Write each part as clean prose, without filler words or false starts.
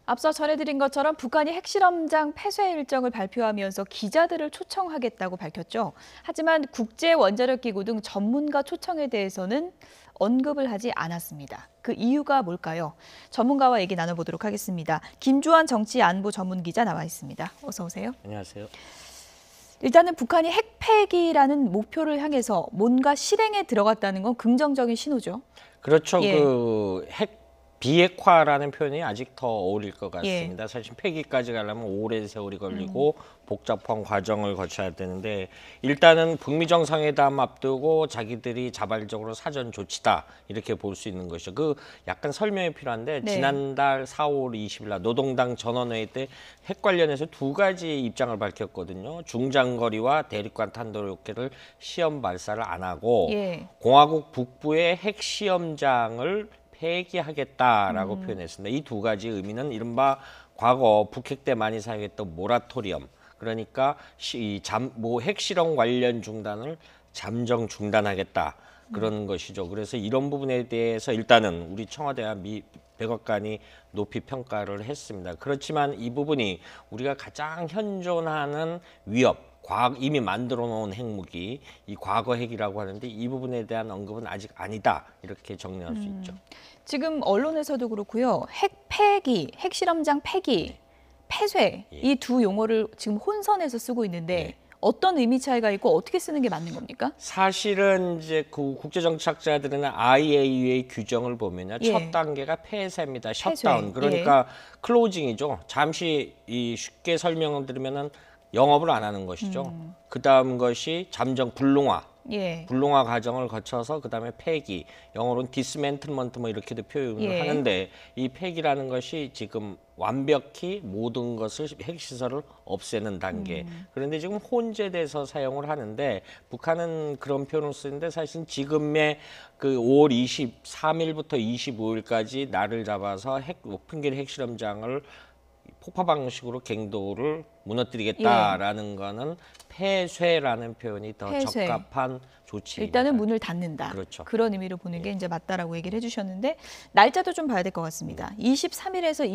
앞서 전해드린 것처럼 북한이 핵실험장 폐쇄 일정을 발표하면서 기자들을 초청하겠다고 밝혔죠. 하지만 국제원자력기구 등 전문가 초청에 대해서는 언급을 하지 않았습니다. 그 이유가 뭘까요? 전문가와 얘기 나눠보도록 하겠습니다. 김주환 정치안보 전문기자 나와 있습니다. 어서 오세요. 안녕하세요. 일단은 북한이 핵폐기라는 목표를 향해서 뭔가 실행에 들어갔다는 건 긍정적인 신호죠. 그렇죠. 예. 그 핵 비핵화라는 표현이 아직 더 어울릴 것 같습니다. 예. 사실 폐기까지 가려면 오랜 세월이 걸리고 복잡한 과정을 거쳐야 되는데 일단은 북미 정상회담 앞두고 자기들이 자발적으로 사전 조치다 이렇게 볼 수 있는 것이죠. 그 약간 설명이 필요한데 네. 지난달 4월 20일 날 노동당 전원회의 때 핵 관련해서 두 가지 입장을 밝혔거든요. 중장거리와 대륙간 탄도로켓을 시험 발사를 안 하고 예. 공화국 북부의 핵 시험장을 폐기하겠다라고 표현했습니다. 이 두 가지 의미는 이른바 과거 북핵 때 많이 사용했던 모라토리엄, 그러니까 핵실험 관련 중단을 잠정 중단하겠다 그런 것이죠. 그래서 이런 부분에 대해서 일단은 우리 청와대와 미 백악관이 높이 평가를 했습니다. 그렇지만 이 부분이 우리가 가장 현존하는 위협, 이미 만들어 놓은 핵무기, 이 과거 핵이라고 하는데 이 부분에 대한 언급은 아직 아니다 이렇게 정리할 수 있죠. 지금 언론에서도 그렇고요. 핵 폐기, 핵실험장 폐기, 폐쇄 이 두 용어를 지금 혼선해서 쓰고 있는데 어떤 의미 차이가 있고 어떻게 쓰는 게 맞는 겁니까? 사실은 이제 그 국제정치학자들은 IAEA 규정을 보면요. 예. 첫 단계가 폐쇄입니다. 폐쇄. 셧다운. 그러니까 클로징이죠. 잠시 쉽게 설명을 드리면은 영업을 안 하는 것이죠. 그 다음 것이 잠정 불능화. 예. 불능화 과정을 거쳐서 그다음에 폐기, 영어로는 디스맨틀먼트 뭐 이렇게도 표현을 예. 하는데 이 폐기라는 것이 지금 완벽히 모든 것을 핵시설을 없애는 단계. 그런데 지금 혼재돼서 사용을 하는데 북한은 그런 표현을 쓰는데 사실은 지금의 그 5월 23일부터 25일까지 날을 잡아서 오픈길 핵실험장을 폭파 방식으로 갱도를 무너뜨리겠다라는 거는 폐쇄라는 표현이 더 폐쇄. 적합한 조치입니다. 일단은 문을 닫는다. 그렇죠. 그런 의미로 보는 게 이제 맞다라고 얘기를 해주셨는데 날짜도 좀 봐야 될 것 같습니다. 23일에서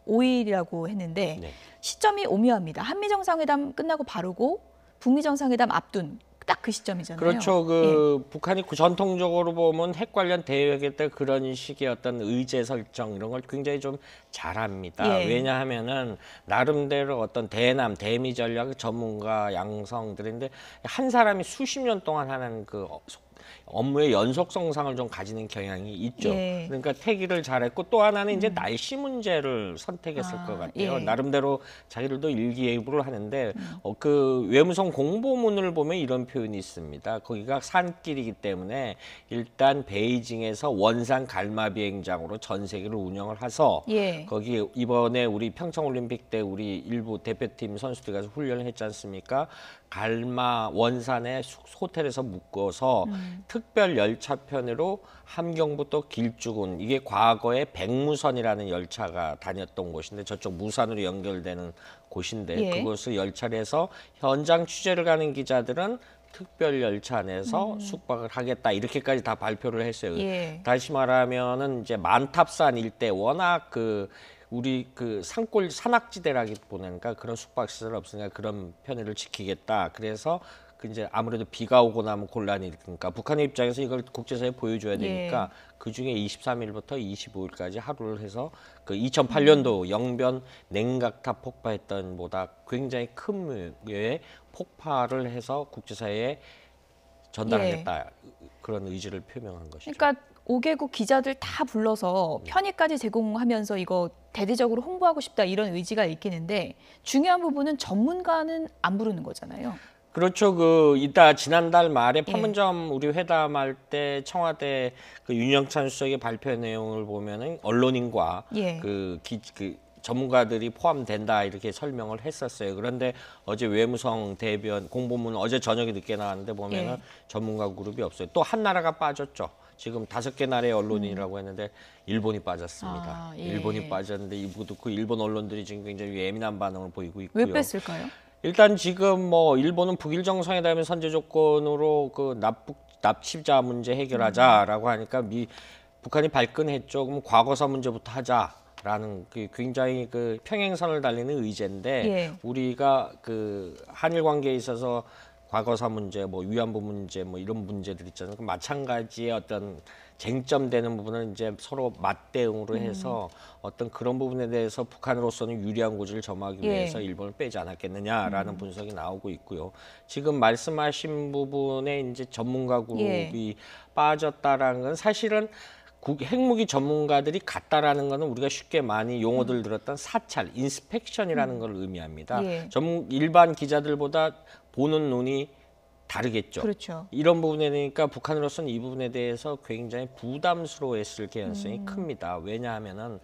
25일이라고 했는데 네. 시점이 오묘합니다. 한미 정상회담 끝나고 바르고 북미 정상회담 앞둔 딱 그 시점이잖아요. 그렇죠. 북한이 전통적으로 보면 핵 관련 대회할 때 그런 식의 어떤 의제 설정 이런 걸 굉장히 좀 잘합니다. 예. 왜냐하면은 나름대로 어떤 대미 전략 전문가 양성들인데 한 사람이 수십 년 동안 하는 그 업무의 연속성상을 좀 가지는 경향이 있죠. 예. 그러니까 태기를 잘했고 또 하나는 이제 날씨 문제를 선택했을 것 같아요. 예. 나름대로 자기들도 일기예보를 하는데 그 외무성 공보문을 보면 이런 표현이 있습니다. 거기가 산길이기 때문에 일단 베이징에서 원산 갈마 비행장으로 전 세계를 운영을 해서 예. 거기 이번에 우리 평창올림픽 때 우리 일부 대표팀 선수들 가서 훈련을 했지 않습니까? 갈마 원산의 호텔에서 묵어서 특별 열차편으로 함경부터 길쭉은 이게 과거에 백무선이라는 열차가 다녔던 곳인데 저쪽 무산으로 연결되는 곳인데 예. 그곳을 열차를 해서 현장 취재를 가는 기자들은 특별 열차 안에서 숙박을 하겠다 이렇게까지 다 발표를 했어요. 예. 다시 말하면은 이제 만탑산 일대 워낙 우리 산악지대라기 보니까 그런 숙박시설 없으니까 그런 편의를 지키겠다. 그래서 이제 아무래도 비가 오고 나면 곤란이 일으키니까 북한의 입장에서 이걸 국제사회에 보여줘야 되니까 그 중에 23일부터 25일까지 하루를 해서 그 2008년도 영변 냉각탑 폭파했던 보다 굉장히 큰 묘의 폭파를 해서 국제사회에 전달하겠다 그런 의지를 표명한 것이죠. 그러니까 5개국 기자들 다 불러서 편의까지 제공하면서 이거 대대적으로 홍보하고 싶다 이런 의지가 읽히는데 중요한 부분은 전문가는 안 부르는 거잖아요. 그렇죠. 이따 지난달 말에 판문점 우리 회담할 때 청와대 그 윤영찬 수석의 발표 내용을 보면은 언론인과 전문가들이 포함된다 이렇게 설명을 했었어요. 그런데 어제 외무성 대변 공보문 어제 저녁에 늦게 나왔는데 보면은 전문가 그룹이 없어요. 또 한 나라가 빠졌죠. 지금 5개 나라의 언론인이라고 했는데 일본이 빠졌습니다. 일본이 빠졌는데 이거 듣고 일본 언론들이 지금 굉장히 예민한 반응을 보이고 있고요. 왜 뺐을까요? 일단 지금 뭐 일본은 북일 정상회담의 선제 조건으로 그 납치자 문제 해결하자라고 하니까 북한이 발끈했죠. 그럼 과거사 문제부터 하자. 된다라는 그 굉장히 그 평행선을 달리는 의제인데 예. 우리가 그 한일 관계에 있어서 과거사 문제, 뭐 위안부 문제, 뭐 이런 문제들 있잖아요. 그 마찬가지의 어떤 쟁점되는 부분을 이제 서로 맞대응으로 해서 어떤 그런 부분에 대해서 북한으로서는 유리한 고지를 점하기 예. 위해서 일본을 빼지 않았겠느냐라는 분석이 나오고 있고요. 지금 말씀하신 부분에 이제 전문가 그룹이 빠졌다라는 건 사실은 핵무기 전문가들이 갔다라는 거는 우리가 쉽게 많이 용어들 들었던 사찰, 인스펙션이라는 걸 의미합니다. 예. 일반 기자들보다 보는 눈이 다르겠죠. 그렇죠. 이런 부분에 대니까 북한으로서는 이 부분에 대해서 굉장히 부담스러워했을 가능성이 큽니다. 왜냐하면은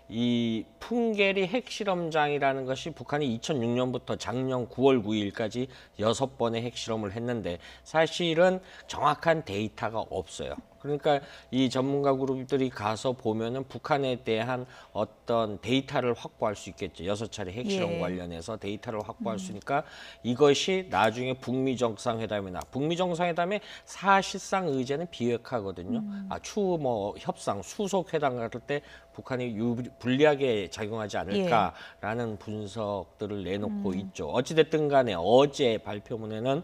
이 풍계리 핵실험장이라는 것이 북한이 2006년부터 작년 9월 9일까지 6번의 핵실험을 했는데 사실은 정확한 데이터가 없어요. 그러니까 이 전문가 그룹들이 가서 보면은 북한에 대한 어떤 데이터를 확보할 수 있겠죠. 6차례 핵실험 예. 관련해서 데이터를 확보할 수 있으니까 이것이 나중에 북미 정상회담이나 북미 정상회담의 사실상 의제는 비핵화거든요. 추후 뭐 협상, 수속 회담 같을 때 북한이 불리하게 작용하지 않을까라는 분석들을 내놓고 있죠. 어찌됐든 간에 어제 발표문에는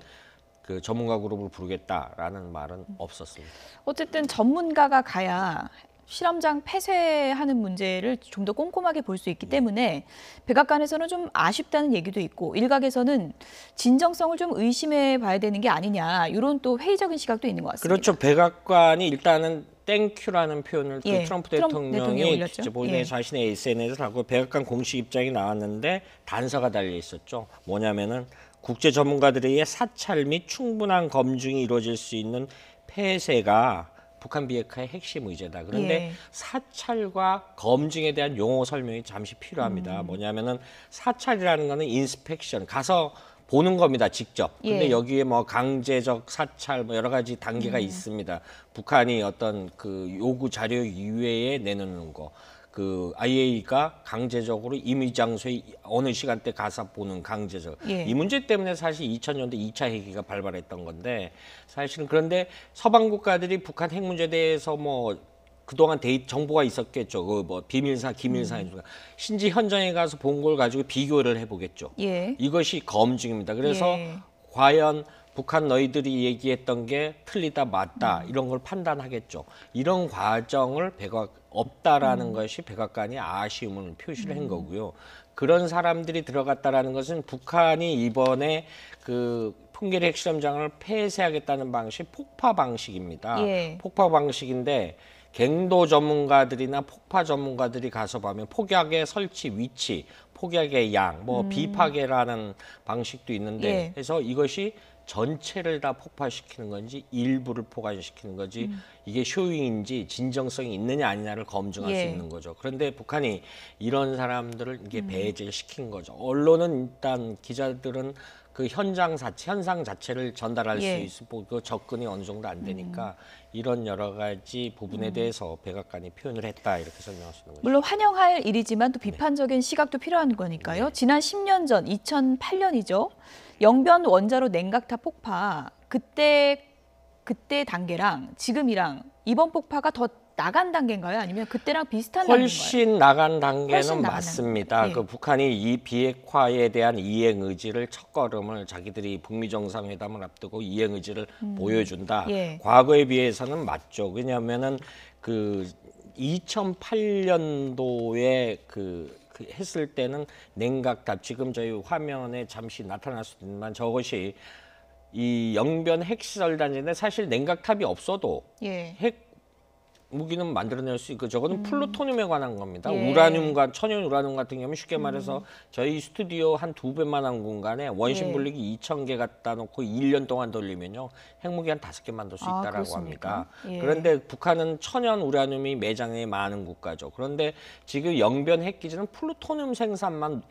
그 전문가 그룹을 부르겠다라는 말은 없었습니다. 어쨌든 전문가가 가야 실험장 폐쇄하는 문제를 좀 더 꼼꼼하게 볼 수 있기 때문에 백악관에서는 좀 아쉽다는 얘기도 있고 일각에서는 진정성을 좀 의심해 봐야 되는 게 아니냐 이런 또 회의적인 시각도 있는 것 같습니다. 그렇죠. 백악관이 일단은 땡큐라는 표현을 그 예, 트럼프 대통령이 대통령이 올렸죠. 직접 본인의 예. 자신의 SNS를 하고 백악관 공식 입장이 나왔는데 단서가 달려 있었죠. 뭐냐면은 국제 전문가들에 의해 사찰 및 충분한 검증이 이루어질 수 있는 폐쇄가 북한 비핵화의 핵심 의제다. 그런데 예. 사찰과 검증에 대한 용어 설명이 잠시 필요합니다. 뭐냐면은 사찰이라는 거는 인스펙션 가서 보는 겁니다, 직접. 근데 예. 여기에 뭐 강제적 사찰 뭐 여러 가지 단계가 있습니다. 북한이 어떤 그 요구 자료 이외에 내놓는 거. 그 IAEA가 강제적으로 임의 장소에 어느 시간대 가서 보는 강제적. 예. 이 문제 때문에 사실 2000년대 2차 핵기가 발발했던 건데 사실은 그런데 서방 국가들이 북한 핵 문제에 대해서 뭐 그동안 정보가 있었겠죠. 그 뭐 비밀사, 기밀사, 신지 현장에 가서 본 걸 가지고 비교를 해보겠죠. 예. 이것이 검증입니다. 그래서 예. 과연 북한 너희들이 얘기했던 게 틀리다 맞다 이런 걸 판단하겠죠. 이런 과정을 없다라는 것이 백악관이 아쉬움을 표시를 한 거고요. 그런 사람들이 들어갔다라는 것은 북한이 이번에 그 풍계리 핵실험장을 폐쇄하겠다는 방식 폭파 방식입니다. 예. 폭파 방식인데 갱도 전문가들이나 폭파 전문가들이 가서 보면 폭약의 설치 위치, 폭약의 양, 뭐 비파괴라는 방식도 있는데 예. 그래서 이것이 전체를 다 폭파시키는 건지 일부를 포괄시키는 건지 이게 쇼잉인지 진정성이 있느냐 아니냐를 검증할 수 예. 있는 거죠. 그런데 북한이 이런 사람들을 이게 배제를 시킨 거죠. 언론은 일단 기자들은 그 현상 자체를 전달할 예. 수 있고 그 접근이 어느 정도 안 되니까 이런 여러 가지 부분에 대해서 백악관이 표현을 했다 이렇게 설명할 수 있는 거죠. 물론 환영할 일이지만 또 비판적인 시각도 필요한 거니까요. 지난 10년 전 2008년이죠. 영변 원자로 냉각탑 폭파 그때 단계랑 지금이랑 이번 폭파가 더 나간 단계인가요? 아니면 그때랑 비슷한 단계인가요? 훨씬 나간 단계는 훨씬 나간 맞습니다. 단계. 예. 그 북한이 이 비핵화에 대한 이행 의지를 첫걸음을 자기들이 북미 정상회담을 앞두고 이행 의지를 보여준다. 예. 과거에 비해서는 맞죠. 왜냐하면은 그 2008년도에 그 했을 때는 냉각탑 지금 저희 화면에 잠시 나타날 수도 있지만 저것이 이 영변 핵시설 단지인데 사실 냉각탑이 없어도 예. 핵 무기는 만들어낼 수 있고 저거는 플루토늄에 관한 겁니다. 예. 우라늄과 천연 우라늄 같은 경우는 쉽게 말해서 저희 스튜디오 한 2배만한 공간에 원심 예. 분리기 2,000개 갖다 놓고 1년 동안 돌리면요. 핵무기 한 5개 만들 수 있다라고 그렇습니까? 합니다. 예. 그런데 북한은 천연 우라늄이 매장에 많은 국가죠. 그런데 지금 영변 핵기지는 플루토늄 생산만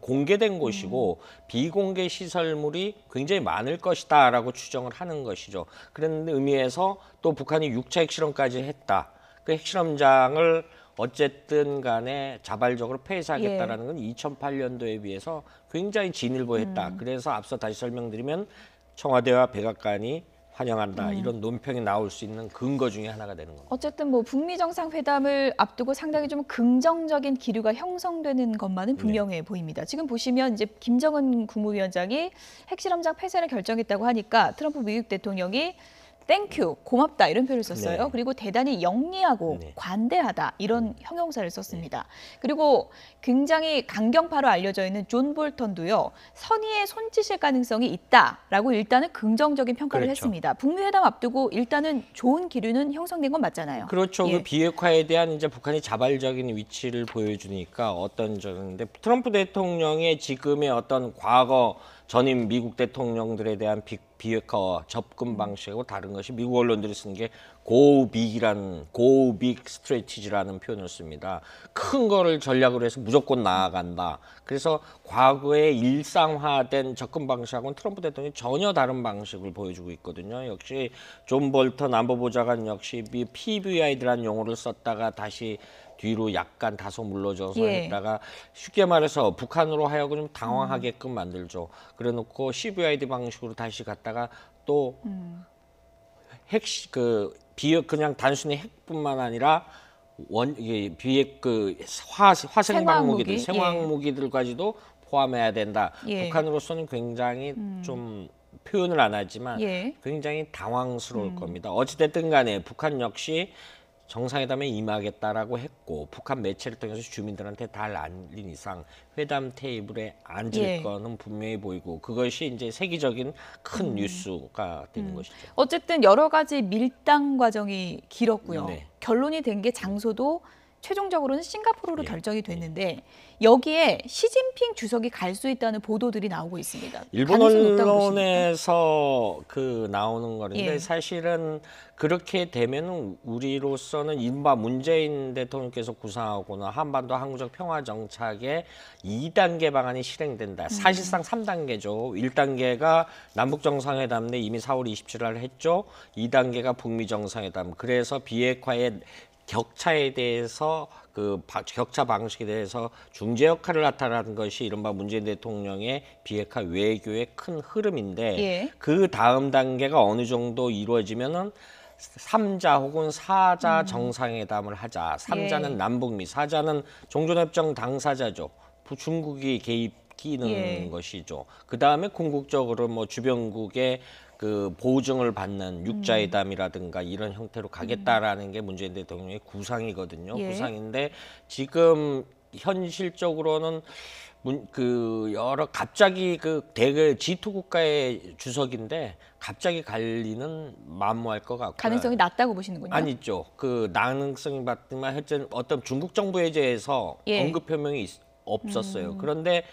공개된 곳이고 비공개 시설물이 굉장히 많을 것이다라고 추정을 하는 것이죠. 그런 의미에서 또 북한이 6차 핵실험까지 했다. 그 핵실험장을 어쨌든 간에 자발적으로 폐쇄하겠다라는 건 2008년도에 비해서 굉장히 진일보했다. 그래서 앞서 다시 설명드리면 청와대와 백악관이 환영한다 이런 논평이 나올 수 있는 근거 중에 하나가 되는 겁니다. 어쨌든 뭐 북미 정상회담을 앞두고 상당히 좀 긍정적인 기류가 형성되는 것만은 분명해 보입니다. 지금 보시면 이제 김정은 국무위원장이 핵실험장 폐쇄를 결정했다고 하니까 트럼프 미국 대통령이 땡큐, 고맙다 이런 표현을 썼어요. 네. 그리고 대단히 영리하고 네. 관대하다 이런 형용사를 썼습니다. 그리고 굉장히 강경파로 알려져 있는 존 볼턴도요. 선의의 손짓일 가능성이 있다라고 일단은 긍정적인 평가를 그렇죠. 했습니다. 북미 회담 앞두고 일단은 좋은 기류는 형성된 건 맞잖아요. 그렇죠. 예. 그 비핵화에 대한 이제 북한이 자발적인 위치를 보여주니까 어떤 점인데 트럼프 대통령의 지금의 어떤 과거 전임 미국 대통령들에 대한 비핵화 접근 방식하고 다른 것이 미국 언론들이 쓰는 게 go big strategy라는 표현을 씁니다. 큰 거를 전략으로 해서 무조건 나아간다. 그래서 과거의 일상화된 접근 방식하고는 트럼프 대통령이 전혀 다른 방식을 보여주고 있거든요. 역시 존 볼턴 안보보좌관 역시 PBI라는 용어를 썼다가 다시 뒤로 약간 다소 물러져서 예. 했다가 쉽게 말해서 북한으로 하여금 좀 당황하게끔 만들죠. 그래놓고 CVID 방식으로 다시 갔다가 또 그냥 단순히 핵뿐만 아니라 이게 비핵 화생 방무기들, 생화학무기, 생화학무기들까지도 포함해야 된다. 예. 북한으로서는 굉장히 좀 표현을 안 하지만 예. 굉장히 당황스러울 겁니다. 어찌됐든 간에 북한 역시 정상회담에 임하겠다라고 했고 북한 매체를 통해서 주민들한테 다 알린 이상 회담 테이블에 앉을 예. 거는 분명히 보이고 그것이 이제 세계적인 큰 뉴스가 되는 것이죠. 어쨌든 여러 가지 밀당 과정이 길었고요. 네. 결론이 된 게 장소도 최종적으로는 싱가포르로 예. 결정이 됐는데 여기에 시진핑 주석이 갈 수 있다는 보도들이 나오고 있습니다. 일본 가능성이 높다고 보십니까? 언론에서 나오는 거는데 예. 사실은 그렇게 되면 우리로서는 이른바 문재인 대통령께서 구상하고는 한반도 항구적 평화 정착의 2단계 방안이 실행된다. 사실상 3단계죠. 1단계가 남북 정상회담 내 이미 4월 27일 날 했죠. 2단계가 북미 정상회담. 그래서 비핵화의 격차에 대해서 격차 방식에 대해서 중재 역할을 나타나는 것이 이른바 문재인 대통령의 비핵화 외교의 큰 흐름인데 예. 그 다음 단계가 어느 정도 이루어지면은 3자 혹은 4자 정상회담을 하자. 3자는 예. 남북미, 4자는 종전협정 당사자죠. 중국이 끼는 예. 것이죠. 그 다음에 궁극적으로 뭐 주변국의 보증을 받는 육자회담이라든가 이런 형태로 가겠다라는 게 문재인 대통령의 구상이거든요. 예. 구상인데 지금 현실적으로는 갑자기 대개 G2 국가의 주석인데 갑자기 갈리는 만무할 것 같고요. 가능성이 낮다고 보시는군요. 아니죠. 가능성이 봤지만 하여튼 어떤 중국 정부에 대해서 예. 언급 표명이 없었어요. 그런데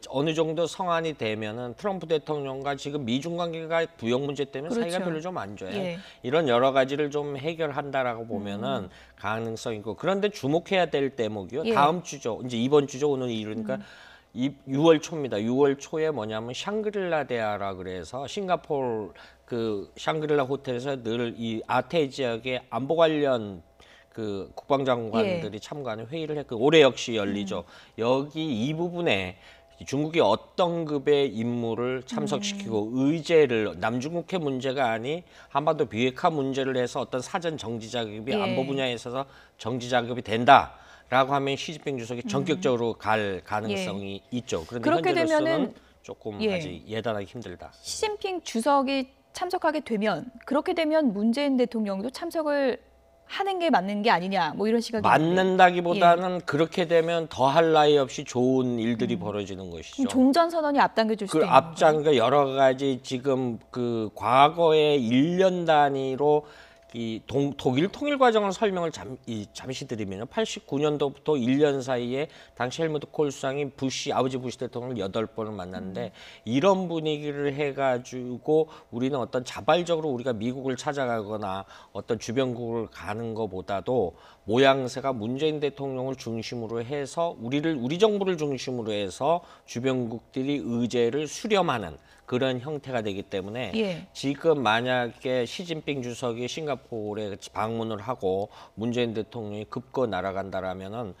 어느 정도 성안이 되면은 트럼프 대통령과 지금 미중 관계가 부역 문제 때문에 그렇죠. 사이가 별로 좀 안 좋아요. 예. 이런 여러 가지를 좀 해결한다라고 보면은 가능성이 있고 그런데 주목해야 될 대목이요. 예. 다음 주죠. 이제 이번 주죠. 오늘 이러니까 6월 초입니다. 6월 초에 뭐냐면 샹그릴라 대화라 그래서 싱가포르 샹그릴라 호텔에서 늘 이 아태 지역의 안보 관련 국방장관들이 참가하는 회의를 했고 올해 역시 열리죠. 여기 이 부분에 중국이 어떤 급의 임무를 참석시키고 의제를 남중국해 문제가 아닌 한반도 비핵화 문제를 해서 어떤 사전 정지 작업이 예. 안보 분야에 있어서 정지 작업이 된다라고 하면 시진핑 주석이 전격적으로 갈 가능성이 있죠. 그런데 그렇게 현재로서는 되면은 조금 예. 아직 예단하기 힘들다. 시진핑 주석이 참석하게 되면 그렇게 되면 문재인 대통령도 참석을 하는 게 맞는 게 아니냐 뭐 이런 시각이 있는데. 맞는다기보다는 그렇게 되면 더할 나위 없이 좋은 일들이 벌어지는 것이죠. 종전 선언이 앞당겨질 수도 있는 앞장가 여러 가지 지금 과거의 1년 단위로 이 독일 통일 과정을 설명을 잠시 드리면요. 89년도부터 1년 사이에 당시 헬무트 콜 수상이 아버지 부시 대통령을 8번을 만났는데 이런 분위기를 해가지고 우리는 어떤 자발적으로 우리가 미국을 찾아가거나 어떤 주변국을 가는 것보다도 모양새가 문재인 대통령을 중심으로 해서 우리 정부를 중심으로 해서 주변국들이 의제를 수렴하는 그런 형태가 되기 때문에 예. 지금 만약에 시진핑 주석이 싱가포르에 방문을 하고 문재인 대통령이 급거 날아간다라면은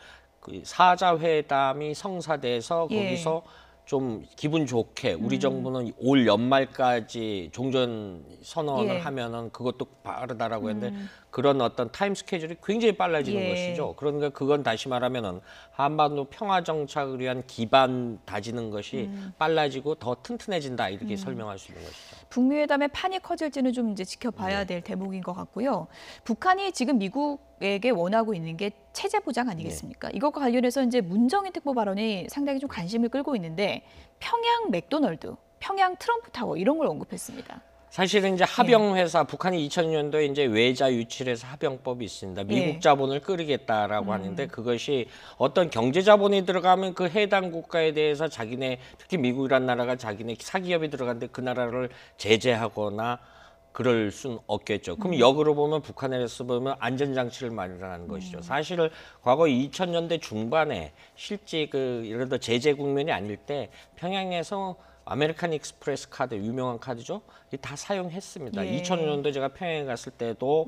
사자 회담이 성사돼서 예. 거기서 좀 기분 좋게 우리 정부는 올 연말까지 종전 선언을 예. 하면은 그것도 빠르다라고 했는데 그런 어떤 타임 스케줄이 굉장히 빨라지는 것이죠. 그러니까 그건 다시 말하면은 한반도 평화 정착을 위한 기반 다지는 것이 빨라지고 더 튼튼해진다 이렇게 설명할 수 있는 것이죠. 북미회담의 판이 커질지는 좀 이제 지켜봐야 될 대목인 것 같고요. 북한이 지금 미국에게 원하고 있는 게 체제 보장 아니겠습니까? 이것과 관련해서 이제 문정인 특보 발언이 상당히 좀 관심을 끌고 있는데 평양 맥도널드, 평양 트럼프 타워 이런 걸 언급했습니다. 사실은 이제 합영 회사 북한이 2000년도에 이제 외자 유치해서 합영법이 있습니다. 미국 자본을 끌이겠다라고 하는데 그것이 어떤 경제 자본이 들어가면 그 해당 국가에 대해서 자기네 특히 미국이란 나라가 자기네 사기업이 들어갔는데 그 나라를 제재하거나 그럴 순 없겠죠. 그럼 역으로 보면 북한에 대해서 보면 안전장치를 마련하는 것이죠. 사실 과거 2000년대 중반에 실제 그 예를 들어 제재 국면이 아닐 때 평양에서 아메리칸 익스프레스 카드 유명한 카드죠. 이 다 사용했습니다. 2000년도 제가 평양에 갔을 때도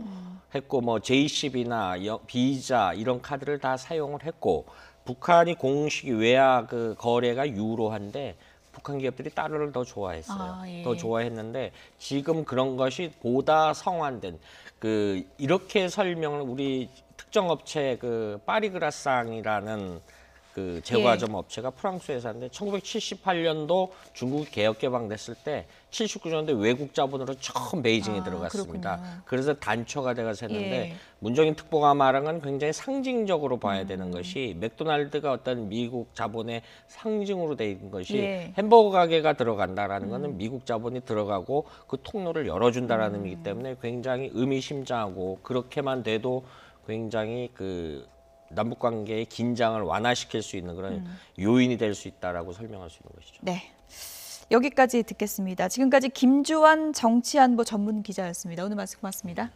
했고 뭐 JCB나 비자 이런 카드를 다 사용을 했고 북한이 공식 외화 그 거래가 유로한데 북한 기업들이 달러를 더 좋아했어요. 더 좋아했는데 지금 그런 것이 보다 성환된 그 이렇게 설명을 우리 특정 업체 그 파리그라상이라는 그 제과점 업체가 프랑스 회사인데 1978년도 중국이 개혁 개방됐을 때 79년도에 외국 자본으로 처음 베이징에 들어갔습니다. 그렇군요. 그래서 단초가 돼가서 했는데 문정인 특보가 말한 건 굉장히 상징적으로 봐야 되는 것이 맥도날드가 어떤 미국 자본의 상징으로 돼 있는 것이 햄버거 가게가 들어간다라는 거는 미국 자본이 들어가고 그 통로를 열어준다라는 의미이기 때문에 굉장히 의미심장하고 그렇게만 돼도 굉장히 그 남북 관계의 긴장을 완화시킬 수 있는 그런 요인이 될 수 있다라고 설명할 수 있는 것이죠. 네. 여기까지 듣겠습니다. 지금까지 김주환 정치안보 전문 기자였습니다. 오늘 말씀 고맙습니다.